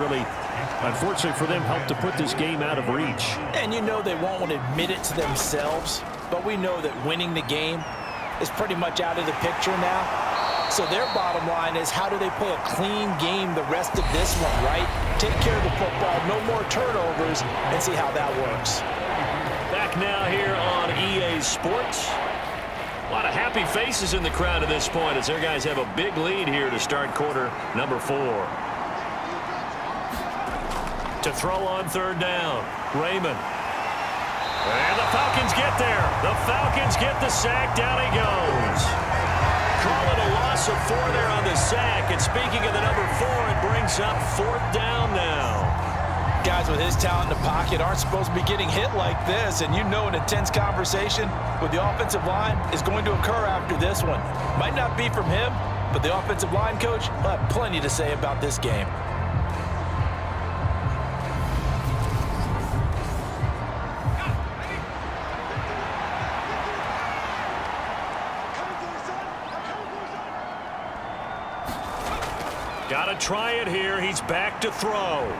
Really, unfortunately for them, helped to put this game out of reach. And you know they won't admit it to themselves, but we know that winning the game is pretty much out of the picture now. So their bottom line is, how do they play a clean game the rest of this one, right? Take care of the football, no more turnovers, and see how that works. Back now here on EA Sports. A lot of happy faces in the crowd at this point as their guys have a big lead here to start quarter number 4. To throw on third down, Raymond. And the Falcons get there. The Falcons get the sack. Down he goes. Call it a loss of 4 there on the sack. And speaking of the number 4, it brings up 4th down now. Guys with his talent in the pocket aren't supposed to be getting hit like this, and you know an intense conversation with the offensive line is going to occur after this one. Might not be from him, but the offensive line coach will have plenty to say about this game. Got to try it here. He's back to throw.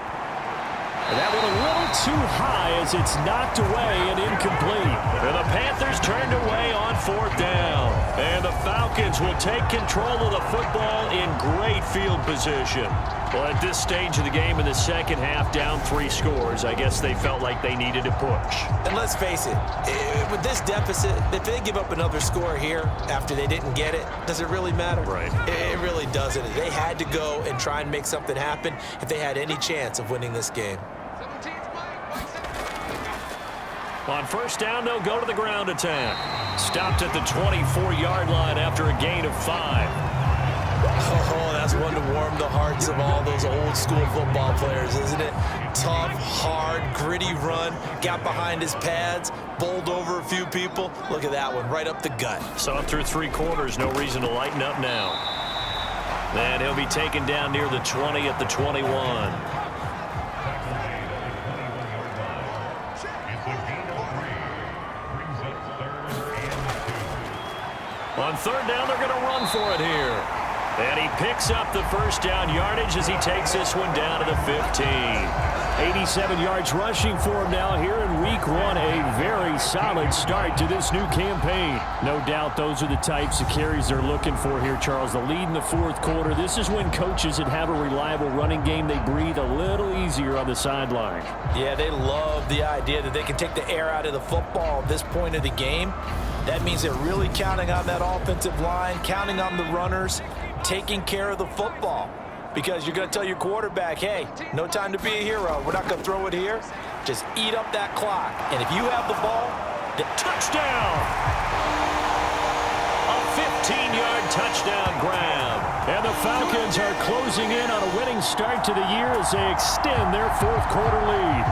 And that one a little too high as it's knocked away and incomplete. And the Panthers turned away on 4th down. And the Falcons will take control of the football in great field position. Well, at this stage of the game in the second half, down 3 scores, I guess they felt like they needed to push. And let's face it, with this deficit, if they give up another score here after they didn't get it, does it really matter? Right. It really doesn't. They had to go and try and make something happen if they had any chance of winning this game. On first down, they'll go to the ground attack. Stopped at the 24-yard line after a gain of 5. Oh, that's one to warm the hearts of all those old-school football players, isn't it? Tough, hard, gritty run. Got behind his pads, bowled over a few people. Look at that one, right up the gut. Saw it through 3 quarters. No reason to lighten up now. Then he'll be taken down near the 20 at the 21. On third down, they're going to run for it here. And he picks up the first down yardage as he takes this one down to the 15. 87 yards rushing for him now here in week 1. A very solid start to this new campaign. No doubt those are the types of carries they're looking for here, Charles. The lead in the 4th quarter. This is when coaches that have a reliable running game, they breathe a little easier on the sideline. Yeah, they love the idea that they can take the air out of the football at this point of the game. That means they're really counting on that offensive line, counting on the runners, taking care of the football. Because you're going to tell your quarterback, hey, no time to be a hero. We're not going to throw it here. Just eat up that clock. And if you have the ball, the touchdown. A 15-yard touchdown grab. And the Falcons are closing in on a winning start to the year as they extend their 4th quarter lead.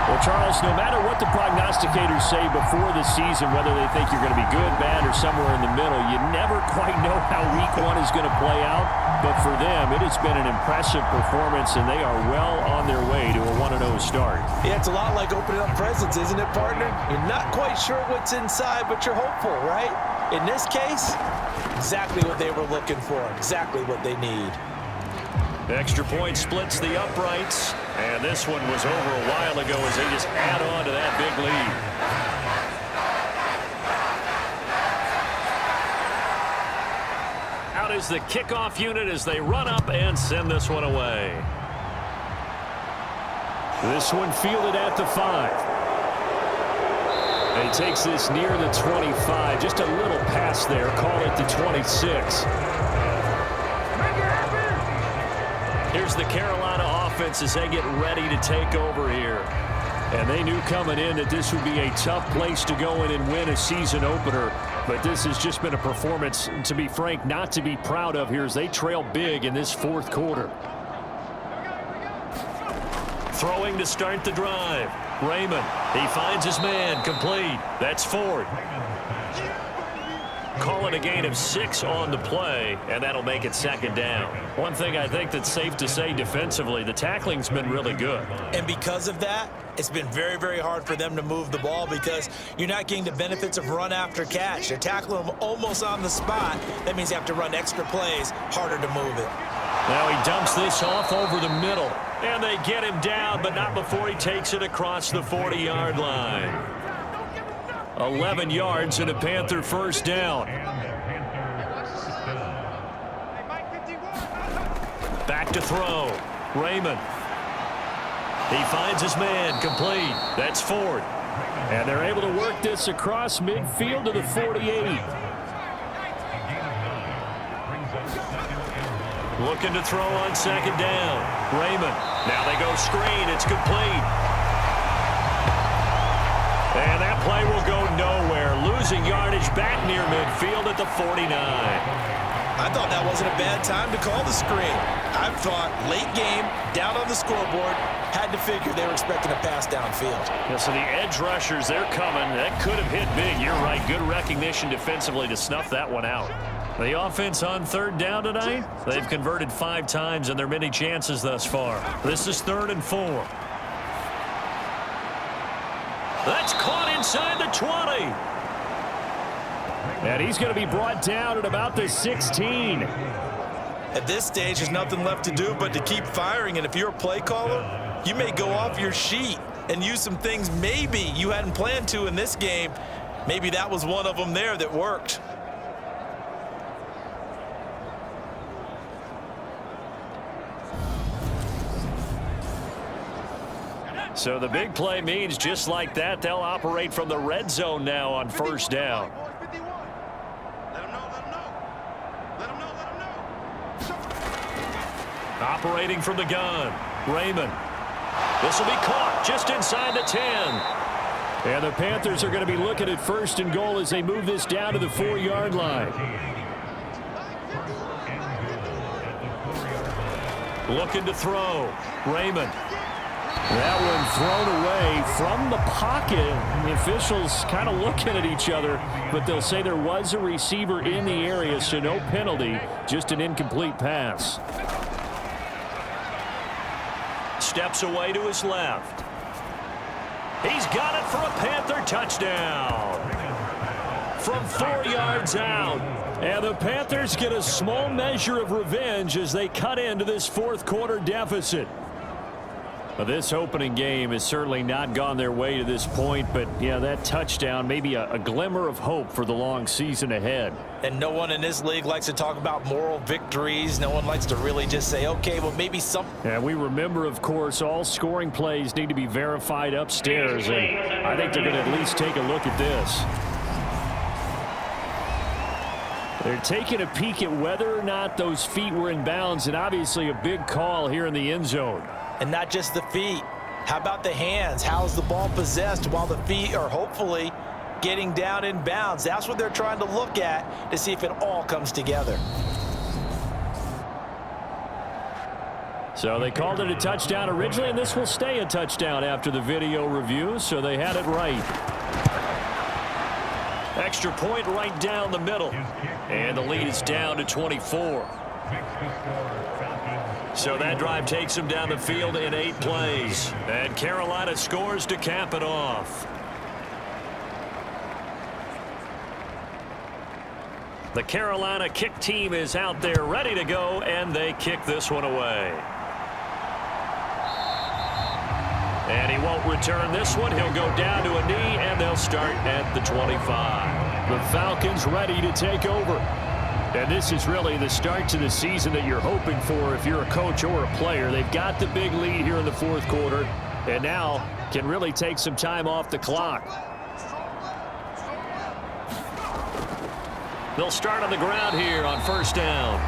Well, Charles, no matter what the prognosticators say before the season, whether they think you're going to be good, bad, or somewhere in the middle, you never quite know how week 1 is going to play out. But for them, it has been an impressive performance, and they are well on their way to a 1-0 start. Yeah, it's a lot like opening up presents, isn't it, partner? You're not quite sure what's inside, but you're hopeful, right? In this case, exactly what they were looking for, exactly what they need. The extra point splits the uprights, and this one was over a while ago as they just add on to that big lead. Out is the kickoff unit as they run up and send this one away. This one fielded at the 5. And he takes this near the 25. Just a little pass there. Call it the 26. Here's the Carolina offense as they get ready to take over here. And they knew coming in that this would be a tough place to go in and win a season opener. But this has just been a performance, to be frank, not to be proud of here as they trail big in this 4th quarter. Throwing to start the drive. Raymond, he finds his man, complete. That's Ford. Call it a gain of 6 on the play, and that'll make it 2nd down. One thing I think that's safe to say defensively, the tackling's been really good. And because of that, it's been very, very hard for them to move the ball because you're not getting the benefits of run after catch. They're tackling them almost on the spot. That means you have to run extra plays, harder to move it. Now he dumps this off over the middle. And they get him down, but not before he takes it across the 40-yard line. 11 yards and a Panther first down. Back to throw. Raymond. He finds his man, complete. That's Ford. And they're able to work this across midfield to the 48. Looking to throw on second down. Raymond. Now they go screen. It's complete. And that play will go nowhere. Losing yardage back near midfield at the 49. I thought that wasn't a bad time to call the screen. I thought late game, down on the scoreboard, had to figure they were expecting a pass downfield. Yeah, so the edge rushers, they're coming. That could have hit big. You're right. Good recognition defensively to snuff that one out. The offense on third down tonight, they've converted 5 times in their many chances thus far. This is 3rd and 4. That's caught inside the 20. And he's going to be brought down at about the 16. At this stage, there's nothing left to do but to keep firing. And if you're a play caller, you may go off your sheet and use some things maybe you hadn't planned to in this game. Maybe that was one of them there that worked. So the big play means just like that, they'll operate from the red zone now on first down. Operating from the gun, Raymond. This will be caught just inside the 10. And the Panthers are going to be looking at 1st and goal as they move this down to the 4-yard line. Looking to throw, Raymond. That one thrown away from the pocket. The officials kind of looking at each other, but they'll say there was a receiver in the area, so no penalty, just an incomplete pass. Steps away to his left. He's got it for a Panther touchdown. From 4 yards out. And the Panthers get a small measure of revenge as they cut into this 4th quarter deficit. Well, this opening game has certainly not gone their way to this point, but yeah, that touchdown may be a glimmer of hope for the long season ahead. And no one in this league likes to talk about moral victories. No one likes to really just say, okay, well, maybe some. And we remember, of course, all scoring plays need to be verified upstairs, and I think they're going to at least take a look at this. They're taking a peek at whether or not those feet were in bounds, and obviously a big call here in the end zone. And not just the feet. How about the hands? How's the ball possessed while the feet are hopefully getting down in bounds? That's what they're trying to look at to see if it all comes together. So they called it a touchdown originally, and this will stay a touchdown after the video review, so they had it right. Extra point right down the middle. And the lead is down to 24. So that drive takes them down the field in 8 plays. And Carolina scores to cap it off. The Carolina kick team is out there ready to go, and they kick this one away. And he won't return this one. He'll go down to a knee, and they'll start at the 25. The Falcons ready to take over. And this is really the start to the season that you're hoping for if you're a coach or a player. They've got the big lead here in the 4th quarter, and now can really take some time off the clock. They'll start on the ground here on first down.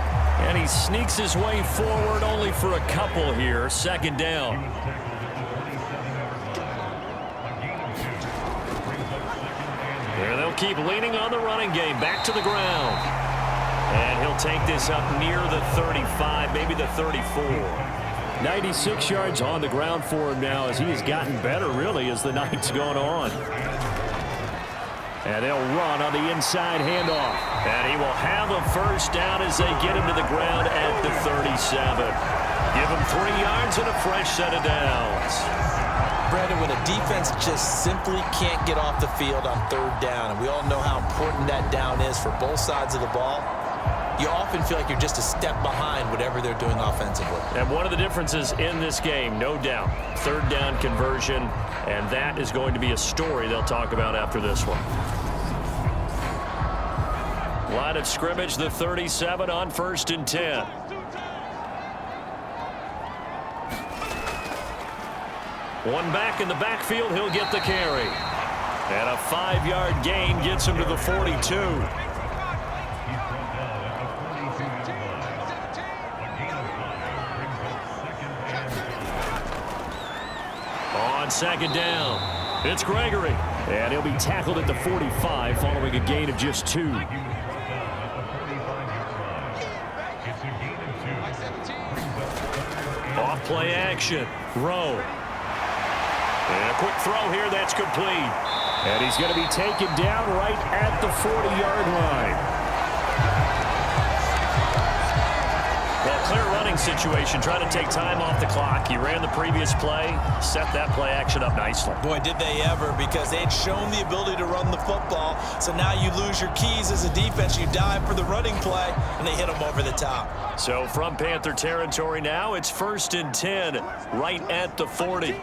And he sneaks his way forward only for a couple here. 2nd down. There they'll keep leaning on the running game. Back to the ground. And he'll take this up near the 35, maybe the 34. 96 yards on the ground for him now as he has gotten better, really, as the night's gone on. And they'll run on the inside handoff. And he will have a first down as they get him to the ground at the 37. Give him 3 yards and a fresh set of downs. Brandon, when a defense just simply can't get off the field on 3rd down, and we all know how important that down is for both sides of the ball, you often feel like you're just a step behind whatever they're doing offensively. And one of the differences in this game, no doubt, third down conversion, and that is going to be a story they'll talk about after this one. Line of scrimmage, the 37 on 1st and 10. One back in the backfield, he'll get the carry. And a 5-yard gain gets him to the 42. On 2nd down, it's Gregory. And he'll be tackled at the 45 following a gain of just 2. Off play action. Rowe. And a quick throw here, that's complete. And he's going to be taken down right at the 40-yard line. Well, clear running situation, trying to take time off the clock. He ran the previous play, set that play action up nicely. Boy, did they ever, because they'd shown the ability to run the football. So now you lose your keys as a defense. You dive for the running play, and they hit them over the top. So from Panther territory now, it's 1st and 10, right at the 40.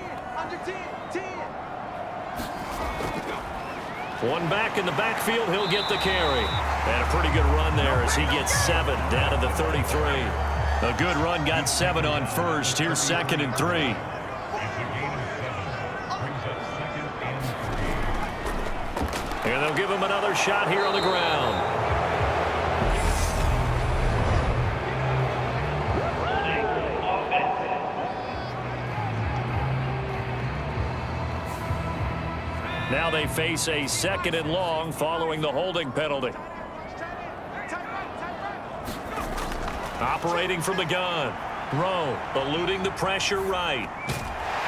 One back in the backfield, he'll get the carry. And a pretty good run there as he gets 7 down to the 33. A good run, got 7 on 1st. Here's 2nd and 3. And they'll give him another shot here on the ground. Now they face a 2nd and long following the holding penalty. Operating from the gun. Rowe eluding the pressure right.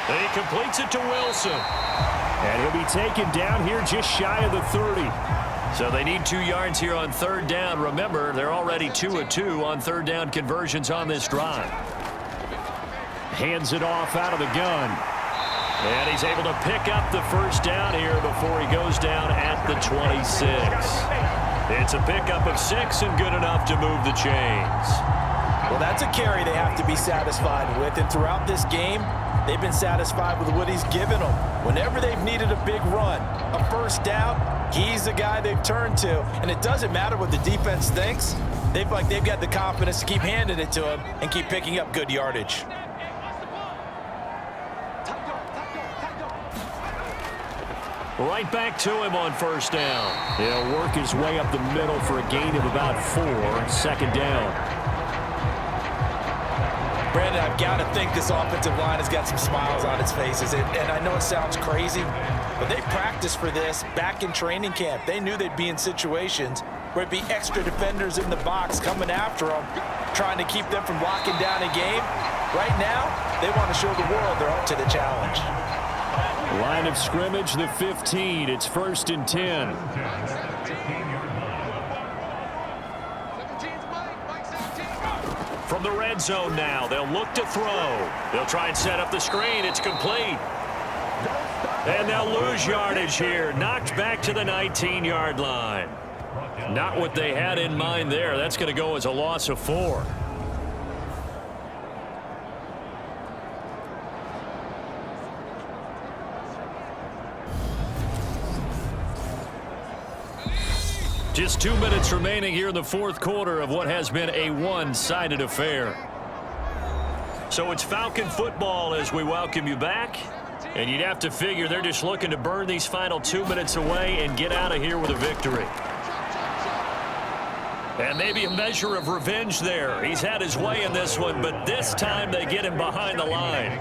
He completes it to Wilson. And he'll be taken down here just shy of the 30. So they need 2 yards here on 3rd down. Remember, they're already 2 of 2 on 3rd down conversions on this drive. Hands it off out of the gun. And he's able to pick up the 1st down here before he goes down at the 26. It's a pickup of 6 and good enough to move the chains. Well, that's a carry they have to be satisfied with. And throughout this game, they've been satisfied with what he's given them. Whenever they've needed a big run, a 1st down, he's the guy they've turned to. And it doesn't matter what the defense thinks. They've got the confidence to keep handing it to him and keep picking up good yardage. Right back to him on 1st down. He'll work his way up the middle for a gain of about 4. 2nd down. Brandon, I've got to think this offensive line has got some smiles on its faces. And I know it sounds crazy, but they practiced for this back in training camp. They knew they'd be in situations where it'd be extra defenders in the box coming after them, trying to keep them from locking down a game. Right now, they want to show the world they're up to the challenge. Line of scrimmage, the 15. It's 1st and 10. From the red zone now, they'll look to throw. They'll try and set up the screen. It's complete. And they'll lose yardage here. Knocked back to the 19-yard line. Not what they had in mind there. That's going to go as a loss of 4. Just 2 minutes remaining here in the 4th quarter of what has been a one-sided affair. So it's Falcon football as we welcome you back. And you'd have to figure they're just looking to burn these final 2 minutes away and get out of here with a victory. And maybe a measure of revenge there. He's had his way in this one, but this time they get him behind the line.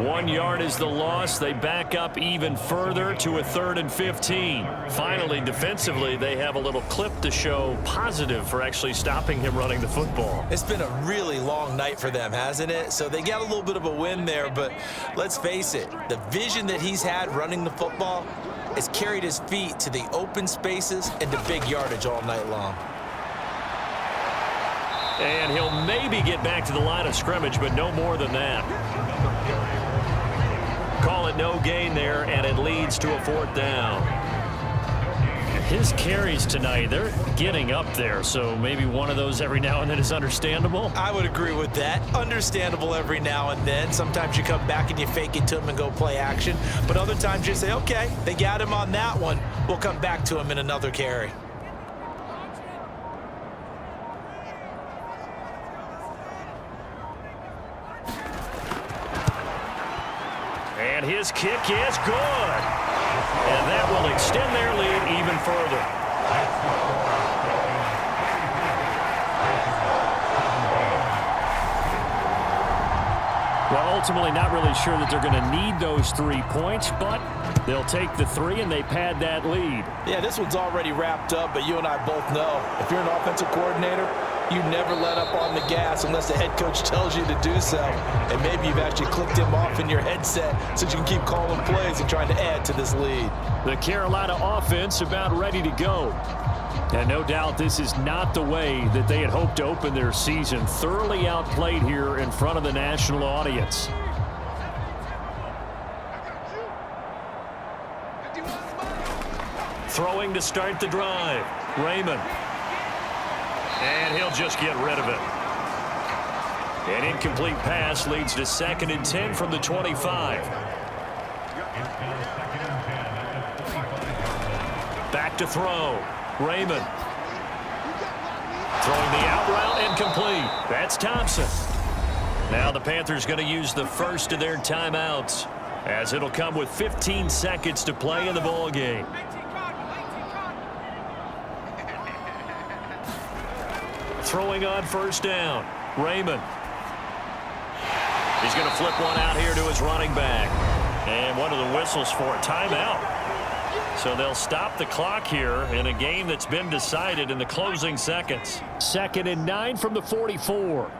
1 yard is the loss. They back up even further to a 3rd and 15. Finally, defensively, they have a little clip to show positive for actually stopping him running the football. It's been a really long night for them, hasn't it? So they got a little bit of a win there, but let's face it, the vision that he's had running the football has carried his feet to the open spaces and to big yardage all night long. And he'll maybe get back to the line of scrimmage, but no more than that. Call it no gain there, and it leads to a 4th down. His carries tonight, they're getting up there, so maybe one of those every now and then is understandable. I would agree with that. Understandable every now and then. Sometimes you come back and you fake it to him and go play action. But other times you say, okay, they got him on that one. We'll come back to him in another carry. And his kick is good. And that will extend their lead even further. Well, ultimately not really sure that they're going to need those 3 points, but they'll take the 3 and they pad that lead. Yeah, this one's already wrapped up, but you and I both know if you're an offensive coordinator, you never let up on the gas unless the head coach tells you to do so. And maybe you've actually clicked him off in your headset so you can keep calling plays and trying to add to this lead. The Carolina offense about ready to go. And no doubt this is not the way that they had hoped to open their season. Thoroughly outplayed here in front of the national audience. Throwing to start the drive. Raymond. And he'll just get rid of it. An incomplete pass leads to 2nd and 10 from the 25. Back to throw. Raymond. Throwing the out route, incomplete. That's Thompson. Now the Panthers going to use the first of their timeouts, as it'll come with 15 seconds to play in the ball game. Throwing on first down. Raymond. He's going to flip one out here to his running back. And one of the whistles for a timeout. So they'll stop the clock here in a game that's been decided in the closing seconds. 2nd and 9 from the 44.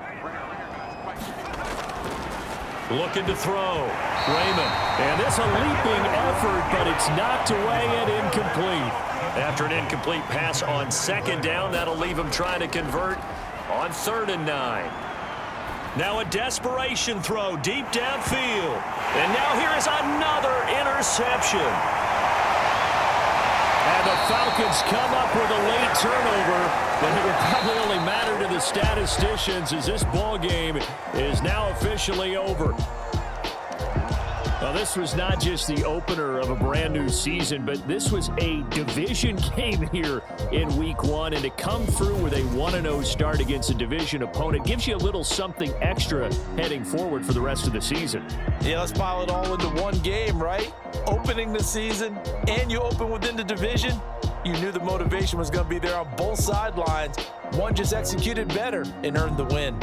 Looking to throw. Raymond. And this a leaping effort, but it's knocked away and incomplete. After an incomplete pass on 2nd down, that'll leave him trying to convert on 3rd and 9. Now a desperation throw deep downfield. And now here is another interception. And the Falcons come up with a late turnover, but it will probably only matter to the statisticians as this ball game is now officially over. Well, this was not just the opener of a brand new season, but this was a division game here in week 1, and to come through with a 1-0 start against a division opponent gives you a little something extra heading forward for the rest of the season. Yeah, let's pile it all into one game, right? Opening the season, and you open within the division. You knew the motivation was going to be there on both sidelines. One just executed better and earned the win.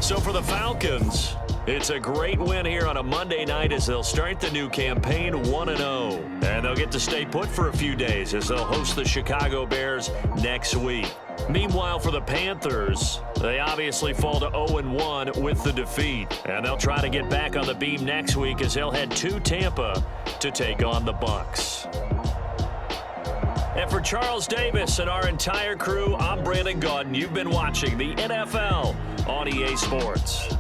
So for the Falcons, it's a great win here on a Monday night as they'll start the new campaign 1-0. And they'll get to stay put for a few days as they'll host the Chicago Bears next week. Meanwhile, for the Panthers, they obviously fall to 0-1 with the defeat. And they'll try to get back on the beam next week as they'll head to Tampa to take on the Bucs. And for Charles Davis and our entire crew, I'm Brandon Gaudin. You've been watching the NFL on EA Sports.